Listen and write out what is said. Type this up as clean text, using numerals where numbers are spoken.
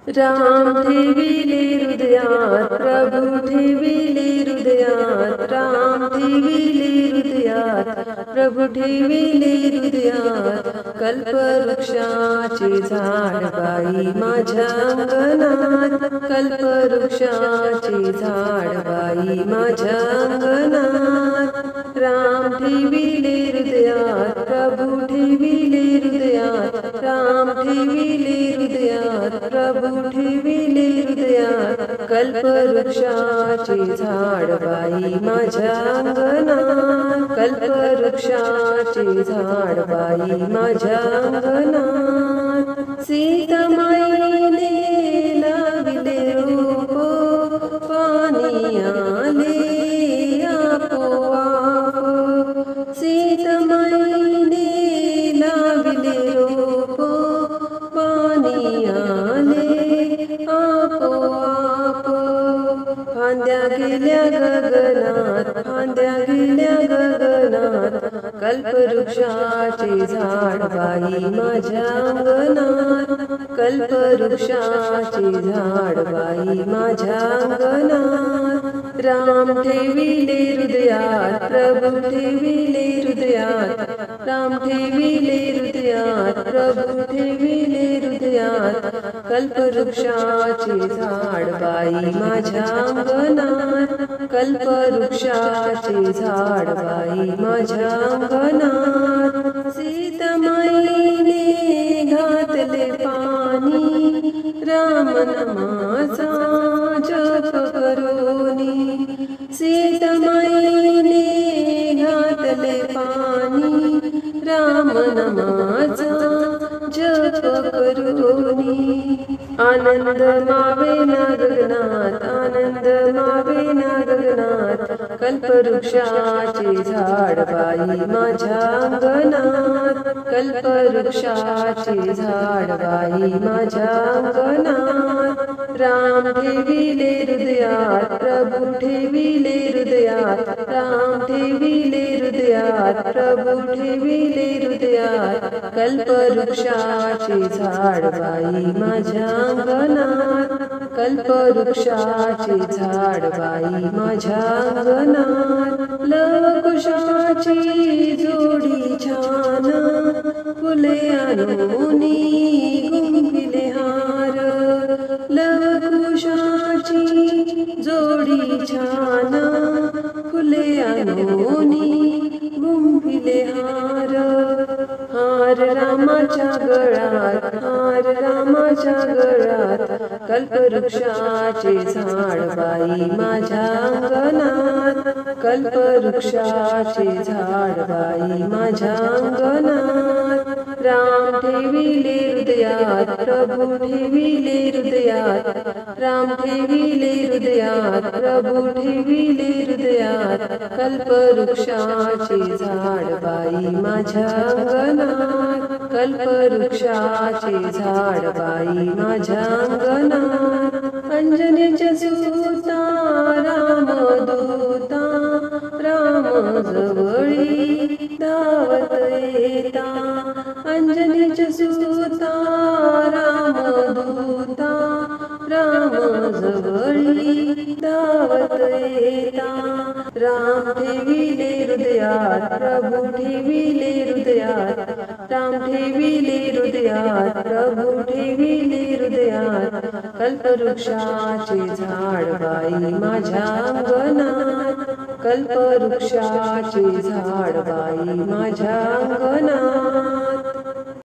राम ठेविले हृदयात प्रभु ठेविले हृदयात राम ठेविले हृदयात प्रभु ठेविले हृदयात कल्पवृक्षाचे झाड बाई माझ्या अंगणात कल्पवृक्षाचे झाड बाई माझ्या अंगणात राम ठेविले हृदयात प्रभु ठेविले हृदयात राम ठेविले हृदयात प्रभु ठेविले हृदयात कल्पवृक्षाचे झाड बाई माझ्या अंगणात कल्पवृक्षाचे झाड बाई माझ्या अंगणात सीतामाईने लाविले रोप पाणी आले आपोआप सीतामाईने लाविले रोप पाणी आले आपोआप फांद्या गेल्या गगनात फांद्या गेल्या गगनात कल्पवृक्षाचे झाड बाई माझ्या अंगणात कल्पवृक्षाचे झाड बाई माझ्या अंगणात राम ठेविले हृदयात प्रभु ठेविले हृदयात राम ठेविले हृदयात प्रभु ठेविले हृदयात कल्पवृक्षाचे झाड बाई माझ्या अंगणात कल्पवृक्षाचे झाड बाई माझ्या अंगणात सीतामाईने घातले पाणी राम नामाचा जप करोनी सीतामाईने घातले पाणी राम नामाचा जप करोनी आनंद मावेना गगनात आनंद मावेना गगनात कल्पवृक्षाचे झाड बाई माझ्या अंगणात कल्पवृक्षाचे झाड बाई माझ्या अंगणात राम ठेविले हृदयात प्रभु ठेविले हृदयात राम ठेविले हृदयात प्रभु ठेविले हृदयात कल्पवृक्षाचे झाड बाई माझ्या अंगणात कल्पवृक्षाचे झाड बाई माझ्या अंगणात लवकुशाची जोडी छान फुले आणूनी गुंफिले हार लवकुशाची जोडी छान फुले आणूनी गुंफिले हार हार रामाच्या गळ्यात हार रामाच्या गळ्यात कल्पवृक्षाचे झाड बाई माझ्या अंगणात कल्पवृक्षाचे झाड बाई माझ्या अंगणात राम ठेविले हृदयात प्रभु ठेविले हृदयात राम ठेविले हृदयात प्रभु ठेविले हृदयात कल्पवृक्षाचे झाड बाई माझ्या अंगणात कल्पवृक्षाचे झाड बाई माझ्या अंगणात अंजनीच्या सुता रामदूता राम जवळी धावत येता अंजनीच्या सुता रामदूता राम जवळी धावत येता राम ठेविले हृदयात प्रभु ठेविले हृदयात राम ठेविले हृदयात प्रभु ठेविले हृदयात कल्पवृक्षाचे झाड बाई माझ्या अंगणात कल्पवृक्षाचे झाड बाई माझ्या अंगणात